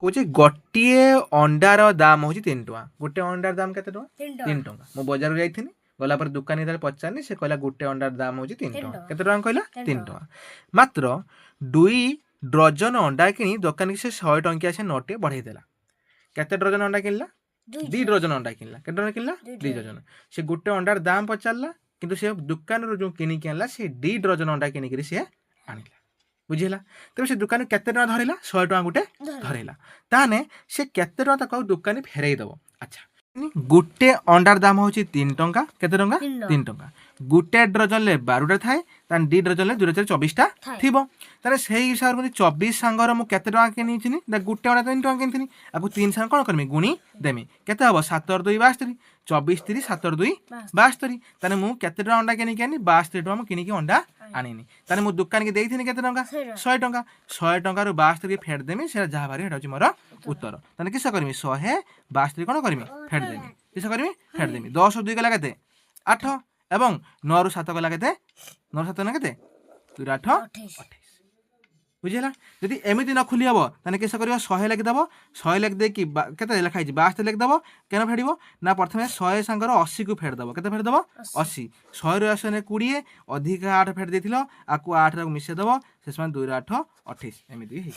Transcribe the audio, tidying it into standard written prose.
कौचे गोटे अंडार दाम हूँ 3 टଙ୍କା गोटे अंडार दाम केते टଙ୍କା 3 टଙ୍କା मो बजार जाइथिनी गला पर दुकानी तार पचारनी से कहला गोटे अंडार दाम हूँ 3 टଙ୍କା केते टଙ୍କା कहला 3 टଙ୍କା मात्र 2 डजन अंडा किनी दुकान की से 100 टंकिया से नोटे बढ़ाई देला केते डजन अंडा किनला 2 डजन अंडा किनला केते टଙ୍କା किनला 2 डजन से गोटे अंडार दाम पचारला किंतु से दुकान रो जो किनी के आनला से 2 डजन अंडा किनी करी से आनिला बुझिला तेरे से दुकान केते टଙ୍କା धरिला 100 टଙ୍କା गोटे धरिला ताने से केते टଙ୍କା ताको दुकानी फेरई दबो अच्छा गोटे अंडार दाम हूँ 3 टଙ୍କା केते टଙ୍କା 3 टଙ୍କା गोटे डजन ले 12टा थाए तान 2 डजन ले 2024टा थिबो तारे सेही हिसाब रे 24 सांगर मु केते टଙ୍କା किनी छिनी ना गोटे अंडा 3 टଙ୍କା किनथिनी आकु 3 सांग कोन करमी गुणी देमी केते हबो 7 और 2 72 24 3 7 और 2 72 ताने मु केते टଙ୍କା अंडा किनी केनी 72 टଙ୍କା मु किनी के अंडा आनिनी ताने मु दुकान के देइथिनी केते टଙ୍କା 100 टଙ୍କା 100 टଙ୍କା रु 72 के फेड देमी से जा बारी हेटा छि मोर उत्तर ताने किस करमी 100 72 कोन करमी फेड देमी किस करमी फेड देमी 10 और 2 गला केते 8 एवं 9 रु 7 गला केते 9 7 ना केते 2 8 28 बुझिला यदि एमिति न खुली हबो ताने किस करियो 100 लिख दबो 100 लिख दे कि केते लिखा छि 72 लिख दबो केन फेडिबो ना प्रथमे 100 संगर 80 को फेड दबो केते फेड दबो 80 100 रु 80 ने 20 अधिक 8 फेड देथिलो आकु 8 रा मिसे दबो शेष मान 2 8 28 एमिति हे